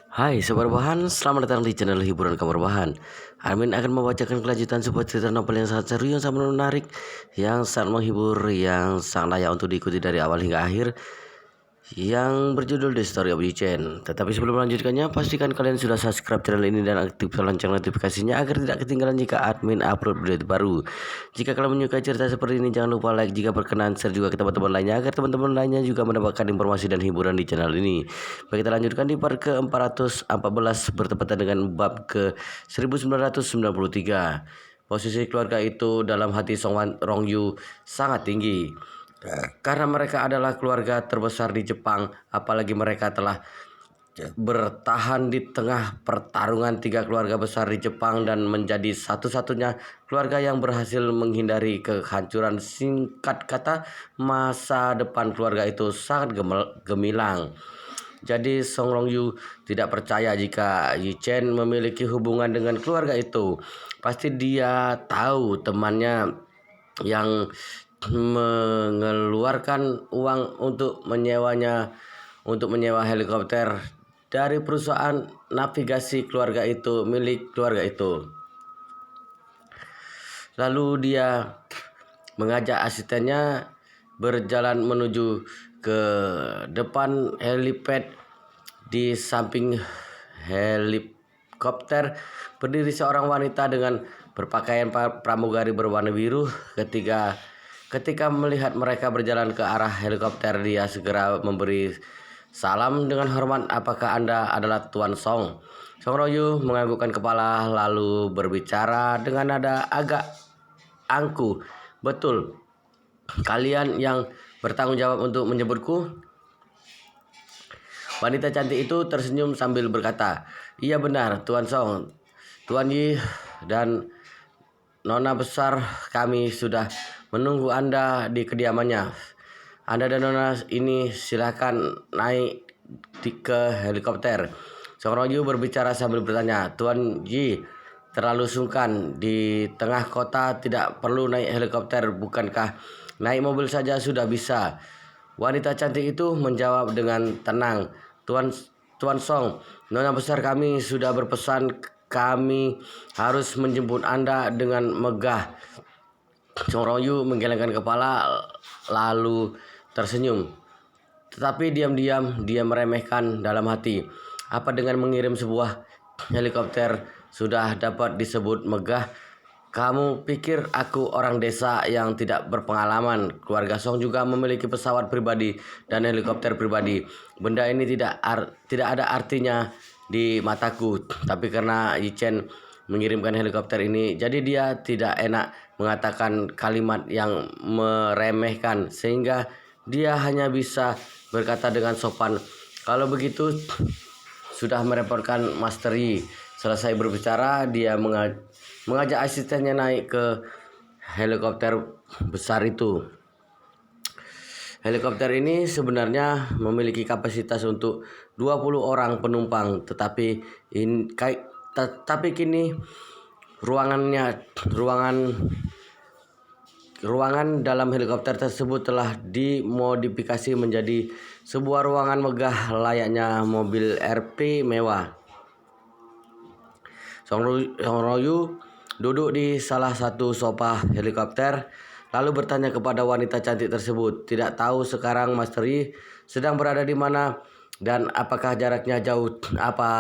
Hai Sobat Bahan, selamat datang di channel hiburan Kamar Bahan. Armin akan membacakan kelanjutan sebuah cerita novel yang sangat seru, yang sangat menarik, yang sangat menghibur, yang sangat layak untuk diikuti dari awal hingga akhir, yang berjudul The Story of Yi-Chen. Tetapi sebelum melanjutkannya, pastikan kalian sudah subscribe channel ini dan aktifkan lonceng notifikasinya agar tidak ketinggalan jika admin upload video terbaru. Jika kalian menyukai cerita seperti ini, jangan lupa like, jika berkenan share juga ke teman-teman lainnya agar teman-teman lainnya juga mendapatkan informasi dan hiburan di channel ini. Baik, kita lanjutkan di part ke-414 bertepatan dengan bab ke-1993. Posisi keluarga itu dalam hati Song Rongyu sangat tinggi. Karena mereka adalah keluarga terbesar di Jepang, apalagi mereka telah bertahan di tengah pertarungan tiga keluarga besar di Jepang dan menjadi satu-satunya keluarga yang berhasil menghindari kehancuran. Singkat kata, masa depan keluarga itu sangat gemilang. Jadi Song Rongyu tidak percaya jika Yi-Chen memiliki hubungan dengan keluarga itu. Pasti dia tahu temannya yang mengeluarkan uang untuk menyewa helikopter dari perusahaan navigasi keluarga itu, milik keluarga itu. Lalu dia mengajak asistennya berjalan menuju ke depan helipad. Di samping helikopter berdiri seorang wanita dengan berpakaian pramugari berwarna biru. Ketika melihat mereka berjalan ke arah helikopter, dia segera memberi salam dengan hormat. "Apakah Anda adalah Tuan Song?" Song Rongyu menganggukkan kepala lalu berbicara dengan nada agak angkuh. "Betul, kalian yang bertanggung jawab untuk menyebutku?" Wanita cantik itu tersenyum sambil berkata, "Iya benar, Tuan Song. Tuan Yi dan Nona besar kami sudah menunggu Anda di kediamannya. Anda dan Nona ini silakan naik ke helikopter." Song Rongyu berbicara sambil bertanya, "Tuan Yi terlalu sungkan. Di tengah kota tidak perlu naik helikopter, bukankah naik mobil saja sudah bisa?" Wanita cantik itu menjawab dengan tenang, Tuan Song, Nona besar kami sudah berpesan kami harus menjemput Anda dengan megah." Song Rongyu menggelengkan kepala lalu tersenyum. Tetapi diam-diam dia meremehkan dalam hati. Apa dengan mengirim sebuah helikopter sudah dapat disebut megah? Kamu pikir aku orang desa yang tidak berpengalaman? Keluarga Song juga memiliki pesawat pribadi dan helikopter pribadi. Benda ini tidak ada artinya di mataku. Tapi karena Yi-Chen mengirimkan helikopter ini, jadi dia tidak enak mengatakan kalimat yang meremehkan, sehingga dia hanya bisa berkata dengan sopan, "Kalau begitu sudah merepotkan Master Yi." Selesai berbicara, dia mengajak asistennya naik ke helikopter besar itu. Helikopter ini sebenarnya memiliki kapasitas untuk 20 orang penumpang, tetapi kini ruangan dalam helikopter tersebut telah dimodifikasi menjadi sebuah ruangan megah layaknya mobil RP mewah. Song Rongyu duduk di salah satu sofa helikopter lalu bertanya kepada wanita cantik tersebut, "Tidak tahu sekarang Master Yi sedang berada di mana dan apakah jaraknya jauh apa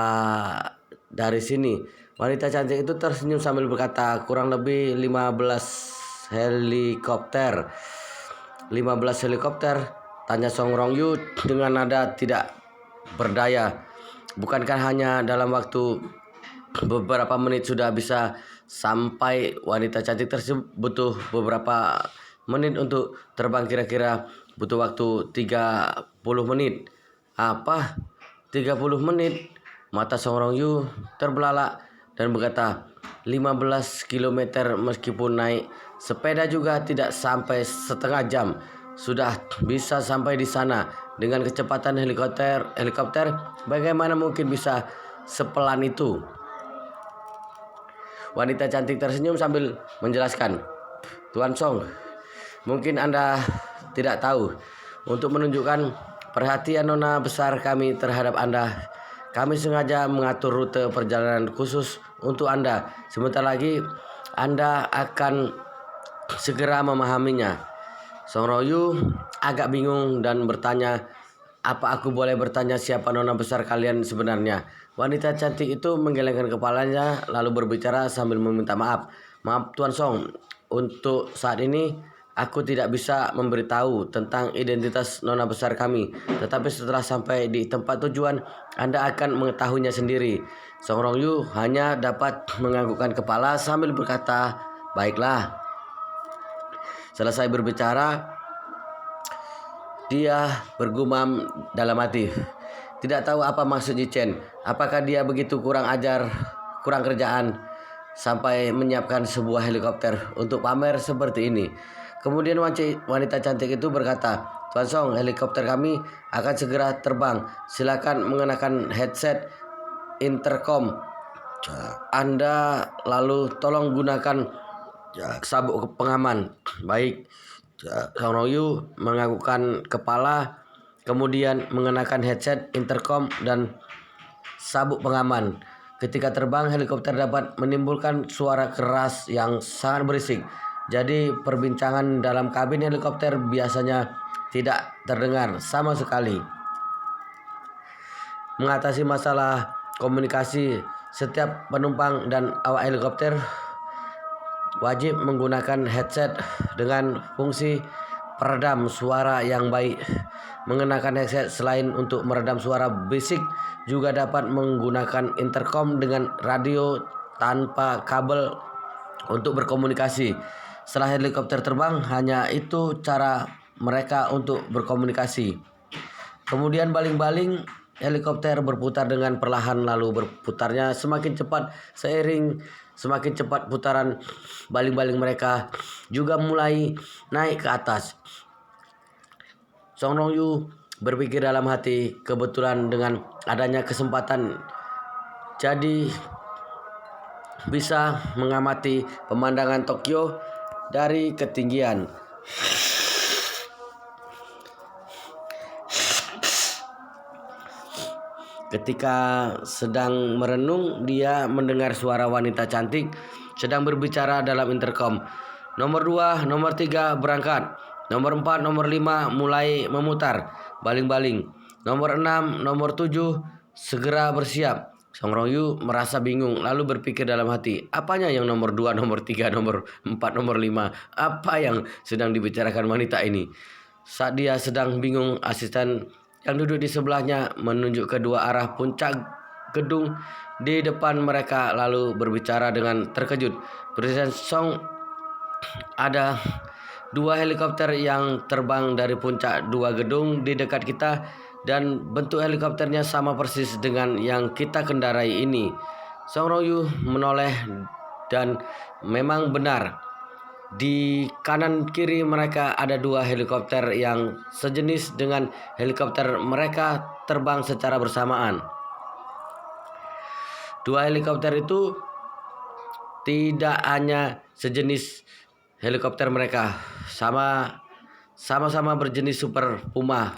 dari sini?" Wanita cantik itu tersenyum sambil berkata, "Kurang lebih 15 helikopter." "15 helikopter?" tanya Song Rongyu dengan nada tidak berdaya. "Bukankah hanya dalam waktu beberapa menit sudah bisa sampai?" Wanita cantik tersebut butuh beberapa menit untuk terbang, kira-kira butuh waktu 30 menit. "Apa? 30 menit?" Mata Song Rongyu terbelalak dan berkata, 15 km meskipun naik sepeda juga tidak sampai setengah jam. Sudah bisa sampai di sana dengan kecepatan helikopter. Bagaimana mungkin bisa sepelan itu?" Wanita cantik tersenyum sambil menjelaskan, "Tuan Song, mungkin Anda tidak tahu, untuk menunjukkan perhatian Nona besar kami terhadap Anda, Kami sengaja mengatur rute perjalanan khusus untuk Anda. Sebentar lagi Anda akan segera memahaminya. Song Rongyu agak bingung dan bertanya, apa aku boleh bertanya siapa nona besar kalian sebenarnya? Wanita cantik itu menggelengkan kepalanya lalu berbicara sambil meminta maaf. Maaf Tuan Song, untuk saat ini aku tidak bisa memberitahu tentang identitas nona besar kami. Tetapi setelah sampai di tempat tujuan, Anda akan mengetahuinya sendiri. Song Rongyu hanya dapat menganggukkan kepala sambil berkata, baiklah. Selesai berbicara, dia bergumam dalam hati. Tidak tahu apa maksud Yichen. Apakah dia begitu kurang ajar, kurang kerjaan, sampai menyiapkan sebuah helikopter untuk pamer seperti ini. Kemudian wanita cantik itu berkata, Tuan Song, helikopter kami akan segera terbang. Silakan mengenakan headset intercom Anda, lalu tolong gunakan sabuk pengaman. Baik. Song Rongyu menganggukkan kepala, kemudian mengenakan headset, intercom, dan sabuk pengaman. Ketika terbang, helikopter dapat menimbulkan suara keras yang sangat berisik. Jadi perbincangan dalam kabin helikopter biasanya tidak terdengar sama sekali. Mengatasi masalah komunikasi, setiap penumpang dan awak helikopter wajib menggunakan headset dengan fungsi peredam suara yang baik. Mengenakan headset selain untuk meredam suara bisik, juga dapat menggunakan intercom dengan radio tanpa kabel untuk berkomunikasi. Setelah helikopter terbang, hanya itu cara mereka untuk berkomunikasi. Kemudian baling-baling helikopter berputar dengan perlahan, lalu berputarnya semakin cepat. Seiring semakin cepat putaran, baling-baling mereka juga mulai naik ke atas. Song Rongyu berpikir dalam hati, kebetulan dengan adanya kesempatan jadi bisa mengamati pemandangan Tokyo dari ketinggian. Ketika sedang merenung, dia mendengar suara wanita cantik sedang berbicara dalam intercom. Nomor 2, nomor 3 berangkat. Nomor 4, nomor 5 mulai memutar baling-baling. Nomor 6, nomor 7 segera bersiap. Song Rongyu merasa bingung lalu berpikir dalam hati, apanya yang nomor 2, nomor 3, nomor 4, nomor 5? Apa yang sedang dibicarakan wanita ini? Saat dia sedang bingung, asisten yang duduk di sebelahnya menunjuk ke dua arah puncak gedung di depan mereka lalu berbicara dengan terkejut. Presiden Song, ada 2 helikopter yang terbang dari puncak 2 gedung di dekat kita dan bentuk helikopternya sama persis dengan yang kita kendarai ini. Song Rongyu menoleh dan memang benar. Di kanan kiri mereka ada 2 helikopter yang sejenis dengan helikopter mereka terbang secara bersamaan. 2 helikopter itu tidak hanya sejenis helikopter mereka, sama-sama berjenis Super Puma.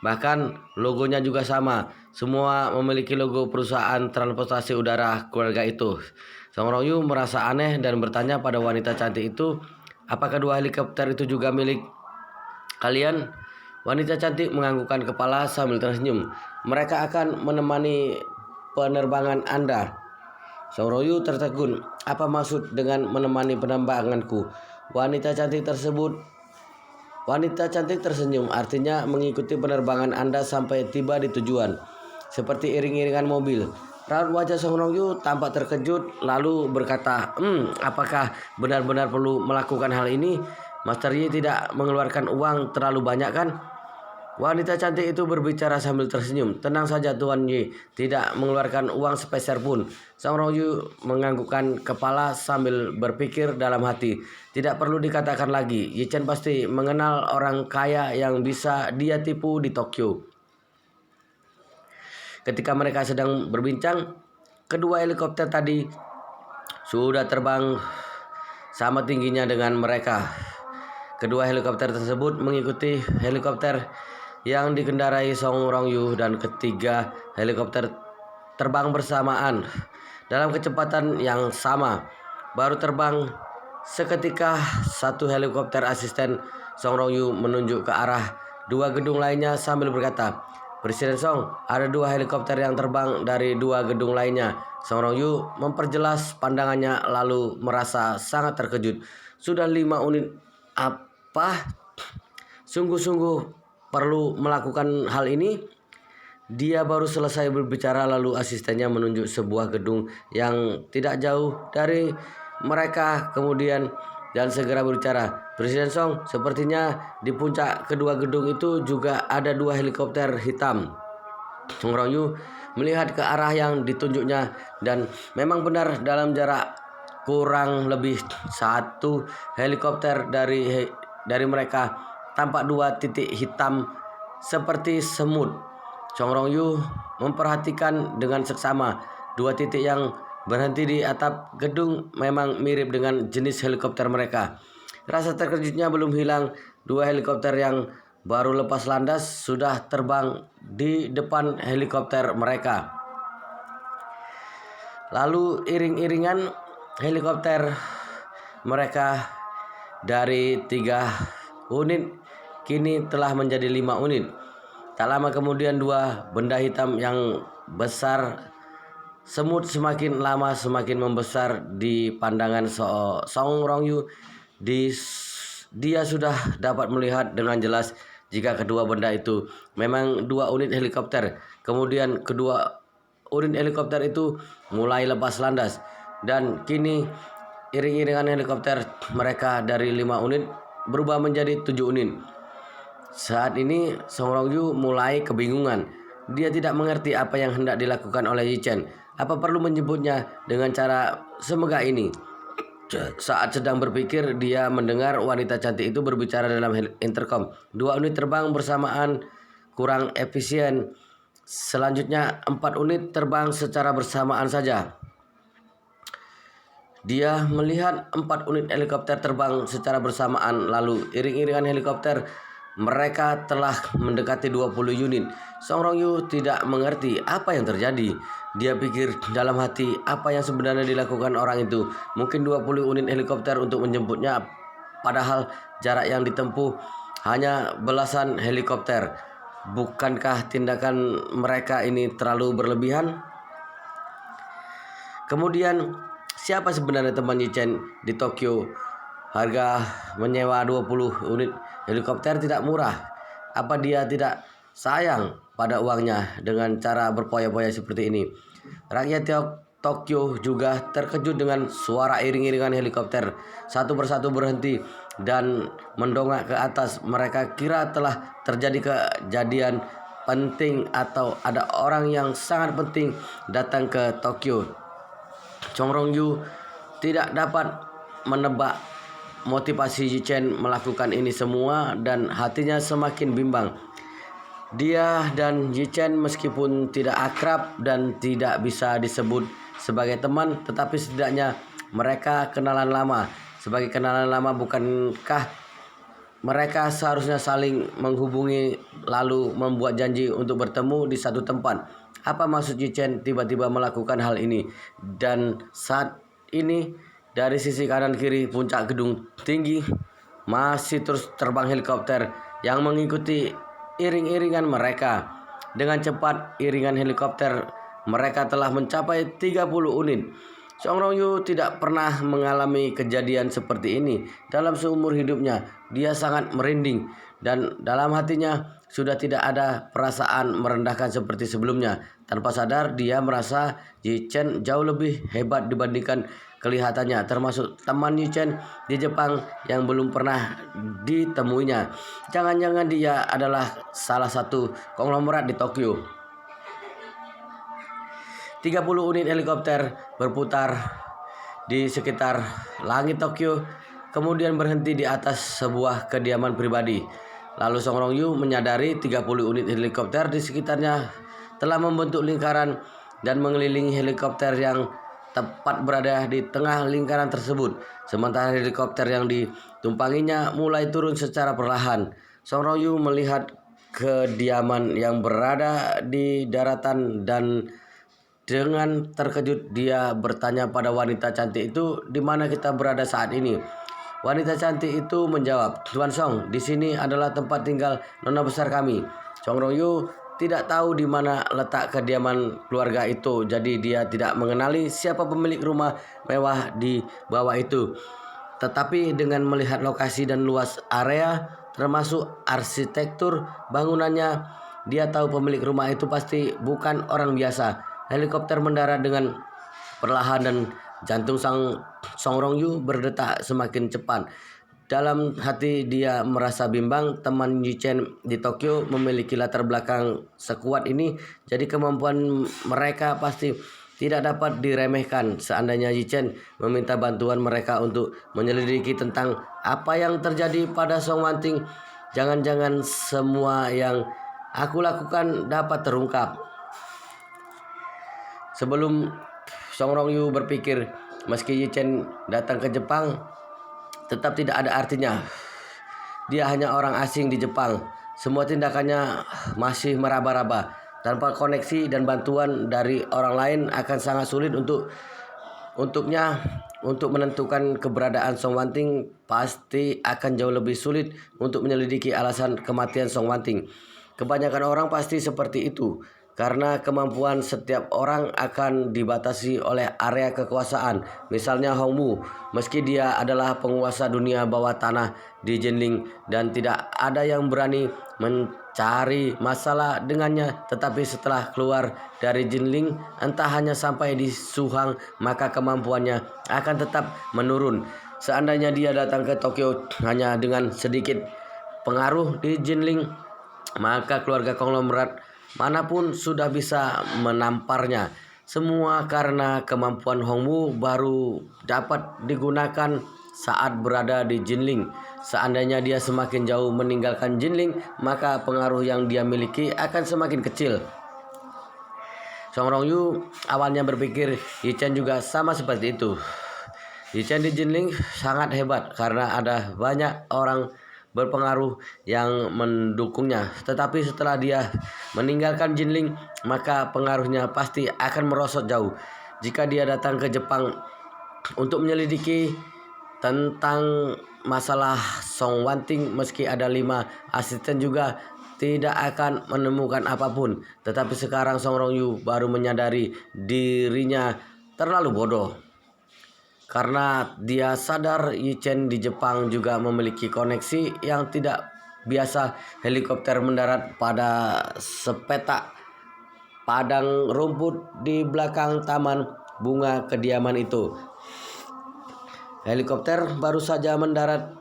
Bahkan logonya juga sama. Semua memiliki logo perusahaan transportasi udara keluarga itu. Song Rongyu merasa aneh dan bertanya pada wanita cantik itu, apakah 2 helikopter itu juga milik kalian? Wanita cantik menganggukkan kepala sambil tersenyum. Mereka akan menemani penerbangan Anda. Song Rongyu tertegun. Apa maksud dengan menemani penerbanganku? Wanita cantik tersenyum, artinya mengikuti penerbangan Anda sampai tiba di tujuan, seperti iring-iringan mobil. Raut wajah Song Rongyu tampak terkejut lalu berkata, apakah benar-benar perlu melakukan hal ini? Master Yi tidak mengeluarkan uang terlalu banyak kan? Wanita cantik itu berbicara sambil tersenyum. Tenang saja Tuan Yi, tidak mengeluarkan uang sepeser pun. Song Rongyu menganggukkan kepala sambil berpikir dalam hati. Tidak perlu dikatakan lagi, Yi Chen pasti mengenal orang kaya yang bisa dia tipu di Tokyo. Ketika mereka sedang berbincang, kedua helikopter tadi sudah terbang sama tingginya dengan mereka. Kedua helikopter tersebut mengikuti helikopter yang dikendarai Song Rongyu dan ketiga helikopter terbang bersamaan dalam kecepatan yang sama. Baru terbang seketika satu helikopter asisten Song Rong-yu menunjuk ke arah dua gedung lainnya sambil berkata, "Presiden Song, ada dua helikopter yang terbang dari dua gedung lainnya." Song Rong-yu memperjelas pandangannya lalu merasa sangat terkejut. Sudah 5 unit apa? Sungguh-sungguh perlu melakukan hal ini? Dia baru selesai berbicara lalu asistennya menunjuk sebuah gedung yang tidak jauh dari mereka kemudian dan segera berbicara, "Presiden Song, sepertinya di puncak kedua gedung itu juga ada dua helikopter hitam." Song Rong-yu melihat ke arah yang ditunjuknya dan memang benar dalam jarak kurang lebih satu helikopter dari mereka tampak dua titik hitam seperti semut. Song Rong-yu memperhatikan dengan seksama dua titik yang berhenti di atap gedung memang mirip dengan jenis helikopter mereka. Rasa terkejutnya belum hilang. Dua helikopter yang baru lepas landas sudah terbang di depan helikopter mereka. Lalu iring-iringan helikopter mereka dari 3 unit kini telah menjadi 5 unit. Tak lama kemudian dua benda hitam yang besar semut semakin lama semakin membesar di pandangan Song Rong-yu. Dia sudah dapat melihat dengan jelas jika kedua benda itu memang 2 unit helikopter. Kemudian kedua unit helikopter itu mulai lepas landas dan kini iring-iringan helikopter mereka dari 5 unit berubah menjadi 7 unit. Saat ini Song Rong-yu mulai kebingungan. Dia tidak mengerti apa yang hendak dilakukan oleh Yi Chen. Apa perlu menyebutnya dengan cara semegah ini? Saat sedang berpikir, dia mendengar wanita cantik itu berbicara dalam intercom. 2 unit terbang bersamaan kurang efisien. Selanjutnya 4 unit terbang secara bersamaan saja. Dia melihat 4 unit helikopter terbang secara bersamaan, lalu iring-iringan helikopter mereka telah mendekati 20 unit. Song Rong-yu tidak mengerti apa yang terjadi. Dia pikir dalam hati apa yang sebenarnya dilakukan orang itu. Mungkin 20 unit helikopter untuk menjemputnya, padahal jarak yang ditempuh hanya belasan helikopter. Bukankah tindakan mereka ini terlalu berlebihan? Kemudian, siapa sebenarnya teman Yi Chen di Tokyo? Harga menyewa 20 unit helikopter tidak murah. Apa dia tidak sayang pada uangnya dengan cara berpoya-poya seperti ini? Rakyat Tokyo juga terkejut dengan suara iring-iringan helikopter. Satu persatu berhenti dan mendongak ke atas. Mereka kira telah terjadi kejadian penting atau ada orang yang sangat penting datang ke Tokyo. Song Rong-yu tidak dapat menebak motivasi Yi Chen melakukan ini semua dan hatinya semakin bimbang. Dia dan Yi Chen meskipun tidak akrab dan tidak bisa disebut sebagai teman, tetapi setidaknya mereka kenalan lama. Sebagai kenalan lama, bukankah mereka seharusnya saling menghubungi lalu membuat janji untuk bertemu di satu tempat? Apa maksud Yi Chen tiba-tiba melakukan hal ini? Dan saat ini dari sisi kanan kiri puncak gedung tinggi masih terus terbang helikopter yang mengikuti iring-iringan mereka. Dengan cepat iringan helikopter mereka telah mencapai 30 unit. Song Rong-yu tidak pernah mengalami kejadian seperti ini dalam seumur hidupnya. Dia sangat merinding dan dalam hatinya sudah tidak ada perasaan merendahkan seperti sebelumnya. Tanpa sadar dia merasa Yi Chen jauh lebih hebat dibandingkan kelihatannya, termasuk teman Yi Chen di Jepang yang belum pernah ditemuinya. Jangan-jangan dia adalah salah satu konglomerat di Tokyo. 30 unit helikopter berputar di sekitar langit Tokyo, kemudian berhenti di atas sebuah kediaman pribadi. Lalu Song Rong-yu menyadari 30 unit helikopter di sekitarnya telah membentuk lingkaran dan mengelilingi helikopter yang tepat berada di tengah lingkaran tersebut. Sementara helikopter yang ditumpanginya mulai turun secara perlahan. Song Rong-yu melihat kediaman yang berada di daratan dan Dengan terkejut dia bertanya pada wanita cantik itu, "Di mana kita berada saat ini?" Wanita cantik itu menjawab, "Tuan Song, di sini adalah tempat tinggal nona besar kami." Song Rongyu tidak tahu di mana letak kediaman keluarga itu, jadi dia tidak mengenali siapa pemilik rumah mewah di bawah itu. Tetapi dengan melihat lokasi dan luas area, termasuk arsitektur bangunannya, dia tahu pemilik rumah itu pasti bukan orang biasa. Helikopter mendarat dengan perlahan dan jantung Song Rongyu berdetak semakin cepat. Dalam hati dia merasa bimbang, teman Yu Chen di Tokyo memiliki latar belakang sekuat ini, jadi kemampuan mereka pasti tidak dapat diremehkan. Seandainya Yu Chen meminta bantuan mereka untuk menyelidiki tentang apa yang terjadi pada Song Wanting, jangan-jangan semua yang aku lakukan dapat terungkap. Sebelum Song Rongyu berpikir, meski Yu Chen datang ke Jepang, tetap tidak ada artinya. Dia hanya orang asing di Jepang. Semua tindakannya masih meraba-raba. Tanpa koneksi dan bantuan dari orang lain akan sangat sulit untuknya untuk menentukan keberadaan Song Wanting. Pasti akan jauh lebih sulit untuk menyelidiki alasan kematian Song Wanting. Kebanyakan orang pasti seperti itu, karena kemampuan setiap orang akan dibatasi oleh area kekuasaan. Misalnya Hongmu, meski dia adalah penguasa dunia bawah tanah di Jinling dan tidak ada yang berani mencari masalah dengannya, tetapi setelah keluar dari Jinling, entah hanya sampai di Suhang, maka kemampuannya akan tetap menurun. Seandainya dia datang ke Tokyo hanya dengan sedikit pengaruh di Jinling, maka keluarga konglomerat manapun sudah bisa menamparnya. Semua karena kemampuan Hongmu baru dapat digunakan saat berada di Jinling. Seandainya dia semakin jauh meninggalkan Jinling, maka pengaruh yang dia miliki akan semakin kecil. Song Rongyu awalnya berpikir Yu Chen juga sama seperti itu. Yu Chen di Jinling sangat hebat karena ada banyak orang berpengaruh yang mendukungnya. Tetapi setelah dia meninggalkan Jinling, maka pengaruhnya pasti akan merosot jauh. Jika dia datang ke Jepang untuk menyelidiki tentang masalah Song Wanting, meski ada 5 asisten juga tidak akan menemukan apapun. Tetapi sekarang Song Rongyu baru menyadari dirinya terlalu bodoh. Karena dia sadar Yu Chen di Jepang juga memiliki koneksi yang tidak biasa. Helikopter mendarat pada sepetak padang rumput di belakang taman bunga kediaman itu. Helikopter baru saja mendarat,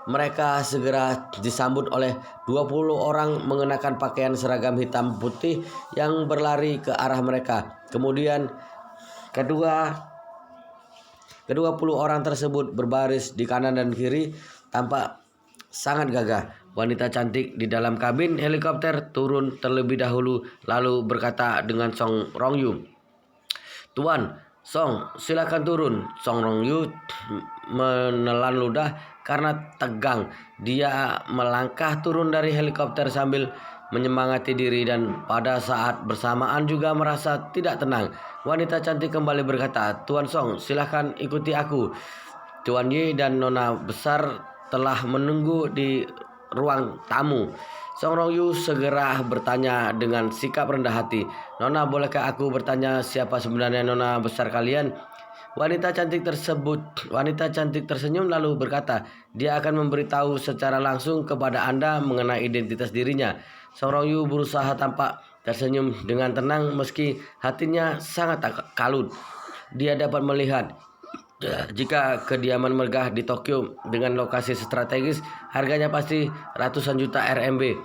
mereka segera disambut oleh 20 orang mengenakan pakaian seragam hitam putih yang berlari ke arah mereka. Kemudian Kedua puluh orang tersebut berbaris di kanan dan kiri, tampak sangat gagah. Wanita cantik di dalam kabin helikopter turun terlebih dahulu, lalu berkata dengan Song Rongyu, "Tuan Song, silakan turun." Song Rongyu menelan ludah karena tegang. Dia melangkah turun dari helikopter sambil menyemangati diri dan pada saat bersamaan juga merasa tidak tenang. Wanita cantik kembali berkata, "Tuan Song, silahkan ikuti aku." Tuan Yi dan nona besar telah menunggu di ruang tamu. Song Rongyu segera bertanya dengan sikap rendah hati, "Nona, bolehkah aku bertanya siapa sebenarnya nona besar kalian?" Wanita cantik tersenyum lalu berkata, "Dia akan memberitahu secara langsung kepada Anda mengenai identitas dirinya." Song Rongyu berusaha tampak tersenyum dengan tenang meski hatinya sangat kalut. Dia dapat melihat jika kediaman megah di Tokyo dengan lokasi strategis, harganya pasti ratusan juta RMB.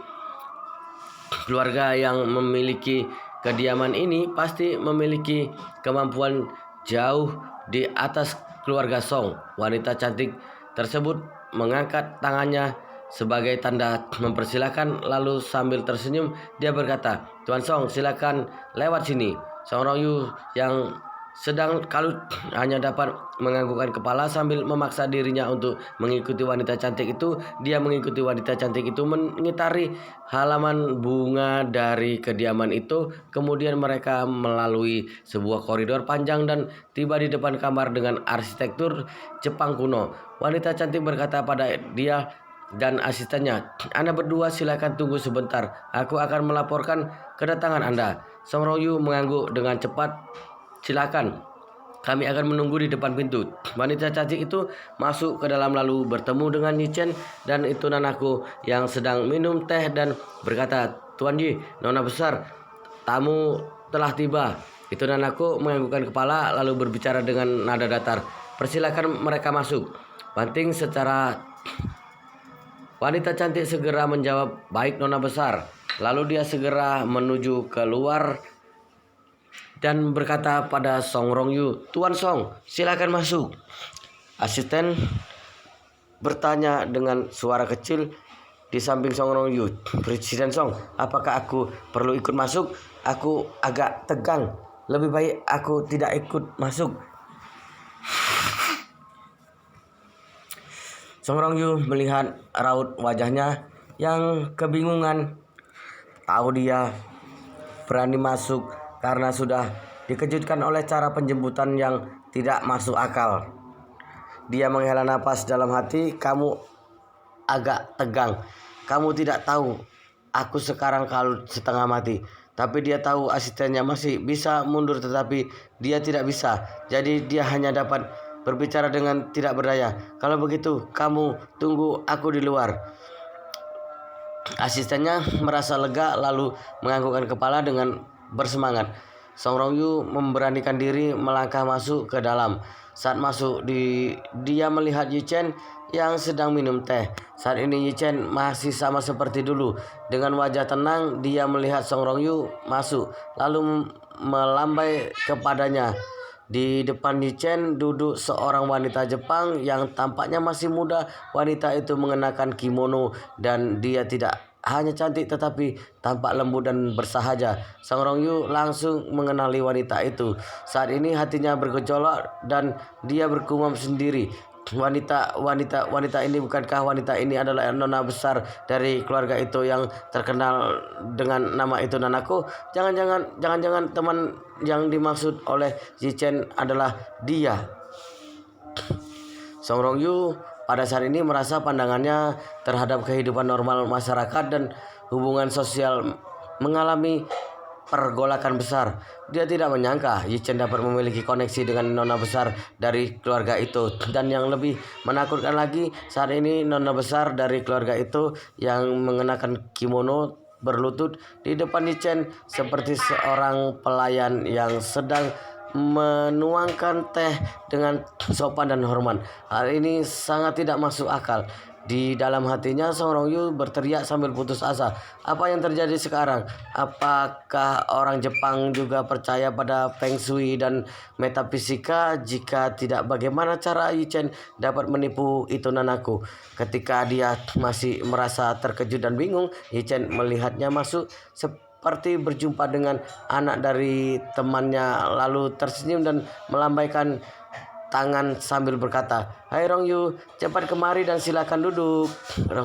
Keluarga yang memiliki kediaman ini pasti memiliki kemampuan jauh di atas keluarga Song. Wanita cantik tersebut mengangkat tangannya sebagai tanda mempersilahkan, lalu sambil tersenyum dia berkata, "Tuan Song, silakan lewat sini." Song Rongyu yang Sedang Kalut hanya dapat menganggukkan kepala sambil memaksa dirinya untuk mengikuti wanita cantik itu. Dia mengikuti wanita cantik itu mengitari halaman bunga dari kediaman itu. Kemudian mereka melalui sebuah koridor panjang dan tiba di depan kamar dengan arsitektur Jepang kuno. Wanita cantik berkata pada dia dan asistennya, "Anda berdua silakan tunggu sebentar. Aku akan melaporkan kedatangan Anda." Song Rongyu mengangguk dengan cepat. "Silakan, kami akan menunggu di depan pintu." Wanita cantik itu masuk ke dalam lalu bertemu dengan Yi Chen dan itu Nanako yang sedang minum teh dan berkata, "Tuan Yi, Nona besar, tamu telah tiba." Itu Nanako menganggukkan kepala lalu berbicara dengan nada datar, "Persilakan mereka masuk." Banting secara Wanita cantik segera menjawab, "Baik Nona besar." Lalu dia segera menuju keluar dan berkata pada Song Rongyu, "Tuan Song, silakan masuk." Asisten bertanya dengan suara kecil di samping Song Rongyu, "Presiden Song, apakah aku perlu ikut masuk? Aku agak tegang. Lebih baik aku tidak ikut masuk." Song Rongyu melihat raut wajahnya yang kebingungan. Tahu dia berani masuk karena sudah dikejutkan oleh cara penjemputan yang tidak masuk akal. Dia menghela napas dalam hati, "Kamu agak tegang. Kamu tidak tahu aku sekarang Kalut setengah mati." Tapi dia tahu asistennya masih bisa mundur tetapi dia tidak bisa. Jadi dia hanya dapat berbicara dengan tidak berdaya. "Kalau begitu, kamu tunggu aku di luar." Asistennya merasa lega lalu menganggukkan kepala dengan bersemangat. Song Rongyu memberanikan diri melangkah masuk ke dalam. Saat masuk dia melihat Yi Chen yang sedang minum teh. Saat ini Yi Chen masih sama seperti dulu. Dengan wajah tenang dia melihat Song Rongyu masuk lalu melambai kepadanya. Di depan Yi Chen duduk seorang wanita Jepang yang tampaknya masih muda. Wanita itu mengenakan kimono dan dia tidak hanya cantik tetapi tampak lembut dan bersahaja. Song Rongyu langsung mengenali wanita itu. Saat ini hatinya bergejolak dan dia bergumam sendiri, wanita ini, bukankah wanita ini adalah nona besar dari keluarga itu yang terkenal dengan nama itu Nanako? Jangan-jangan teman yang dimaksud oleh Yi Chen adalah dia. Song Rongyu pada saat ini merasa pandangannya terhadap kehidupan normal masyarakat dan hubungan sosial mengalami pergolakan besar. Dia tidak menyangka Yi Chen dapat memiliki koneksi dengan nona besar dari keluarga itu. Dan yang lebih menakutkan lagi, saat ini nona besar dari keluarga itu yang mengenakan kimono berlutut di depan Yi Chen seperti seorang pelayan yang sedang menuangkan teh dengan sopan dan hormat. Hal ini sangat tidak masuk akal. Di dalam hatinya Song Rongyu berteriak sambil putus asa. Apa yang terjadi sekarang? Apakah orang Jepang juga percaya pada Feng Shui dan metafisika? Jika tidak, bagaimana cara Yi Chen dapat menipu itu Nanako? Ketika dia masih merasa terkejut dan bingung, Yi Chen melihatnya masuk seperti berjumpa dengan anak dari temannya, lalu tersenyum dan melambaikan tangan sambil berkata, "Hai Rongyu, cepat kemari dan silakan duduk."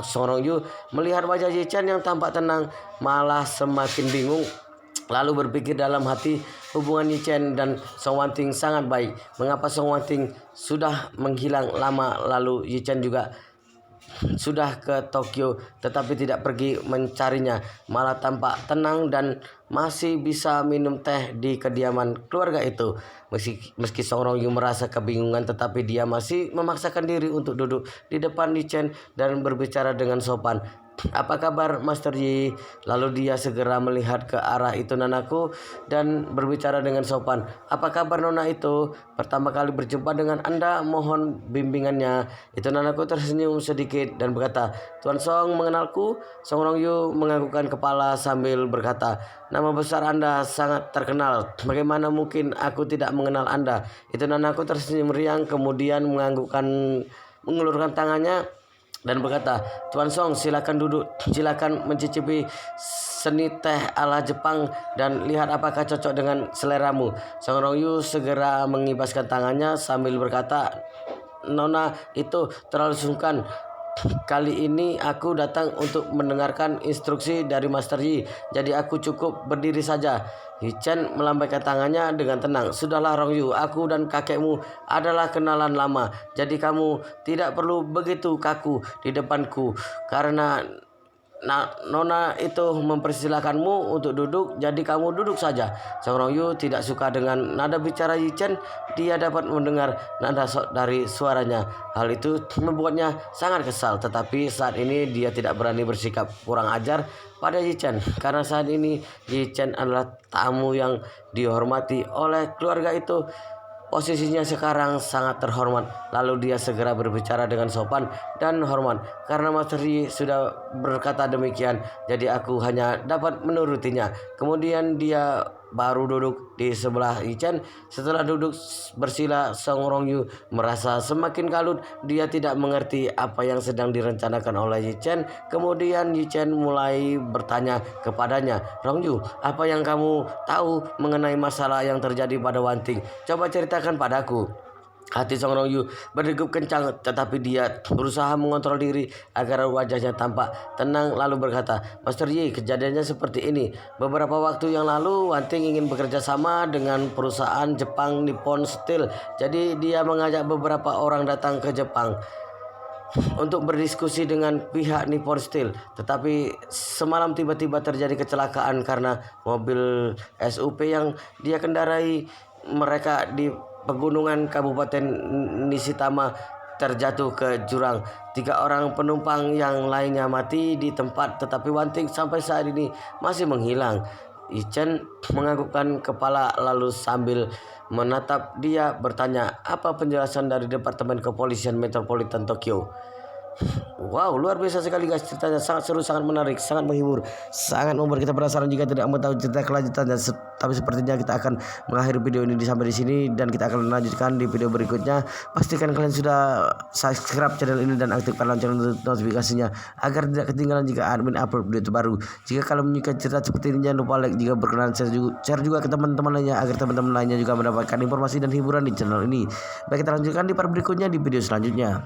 Song Rongyu melihat wajah Yi Chen yang tampak tenang malah semakin bingung. Lalu berpikir dalam hati, hubungan Yi Chen dan Song Wanting sangat baik. Mengapa Song Wanting sudah menghilang lama lalu Yi Chen juga sudah ke Tokyo tetapi tidak pergi mencarinya, malah tampak tenang dan masih bisa minum teh di kediaman keluarga itu. Meski Song Rongyu merasa kebingungan tetapi dia masih memaksakan diri untuk duduk di depan Yi Chen dan berbicara dengan sopan. "Apa kabar Master Yi?" Lalu dia segera melihat ke arah itu Nanako dan berbicara dengan sopan. "Apa kabar Nona itu? Pertama kali berjumpa dengan Anda, mohon bimbingannya." Itu Nanako tersenyum sedikit dan berkata, "Tuan Song mengenalku?" Song Rongyu menganggukkan kepala sambil berkata, "Nama besar Anda sangat terkenal. Bagaimana mungkin aku tidak mengenal Anda?" Itu Nanako tersenyum riang kemudian mengulurkan tangannya dan berkata, "Tuan Song, silakan duduk, silakan mencicipi seni teh ala Jepang dan lihat apakah cocok dengan seleramu." Song Rongyu segera mengibaskan tangannya sambil berkata, "Nona itu terlalu sungkan. Kali ini aku datang untuk mendengarkan instruksi dari Master Yi, jadi aku cukup berdiri saja." Yi Chen melambaikan tangannya dengan tenang. "Sudahlah Rongyu, aku dan kakekmu adalah kenalan lama, jadi kamu tidak perlu begitu kaku di depanku. Karena Nona itu mempersilahkanmu untuk duduk, jadi kamu duduk saja." Song Rongyu tidak suka dengan nada bicara Yi Chen. Dia dapat mendengar nada dari suaranya. Hal itu membuatnya sangat kesal, tetapi saat ini dia tidak berani bersikap kurang ajar pada Yi Chen, karena saat ini Yi Chen adalah tamu yang dihormati oleh keluarga itu. Posisinya sekarang sangat terhormat. Lalu dia segera berbicara dengan sopan dan hormat. "Karena Master Yi sudah berkata demikian, jadi aku hanya dapat menurutinya." Kemudian dia baru duduk di sebelah Yi Chen. Setelah duduk bersila, Song Rongyu merasa semakin kalut. Dia tidak mengerti apa yang sedang direncanakan oleh Yi Chen. Kemudian Yi Chen mulai bertanya kepadanya, "Rongyu, apa yang kamu tahu mengenai masalah yang terjadi pada Wanting? Coba ceritakan padaku." Hati Song Rongyu berdegup kencang, tetapi dia berusaha mengontrol diri agar wajahnya tampak tenang, lalu berkata, "Master Yi, kejadiannya seperti ini. Beberapa waktu yang lalu, Wanting ingin bekerja sama dengan perusahaan Jepang Nippon Steel. Jadi dia mengajak beberapa orang datang ke Jepang untuk berdiskusi dengan pihak Nippon Steel. Tetapi semalam tiba-tiba terjadi kecelakaan karena mobil SUV yang dia kendarai mereka di pegunungan Kabupaten Nishitama terjatuh ke jurang. 3 orang penumpang yang lainnya mati di tempat, tetapi Wanting sampai saat ini masih menghilang." Yi Chen menganggukkan kepala lalu sambil menatap dia bertanya, "Apa penjelasan dari Departemen Kepolisian Metropolitan Tokyo?" Wow, luar biasa sekali guys, ceritanya sangat seru, sangat menarik, sangat menghibur, sangat membuat kita penasaran jika tidak mau tahu cerita kelanjutannya. Tapi sepertinya kita akan mengakhiri video ini sampai di sini dan kita akan melanjutkan di video berikutnya. Pastikan kalian sudah subscribe channel ini dan aktifkan lonceng notifikasinya agar tidak ketinggalan jika admin upload video terbaru. Jika kalian menyukai cerita seperti ini, jangan lupa like, jika berkenan share juga ke teman-teman lainnya agar teman-teman lainnya juga mendapatkan informasi dan hiburan di channel ini. Baik, kita lanjutkan di part berikutnya di video selanjutnya.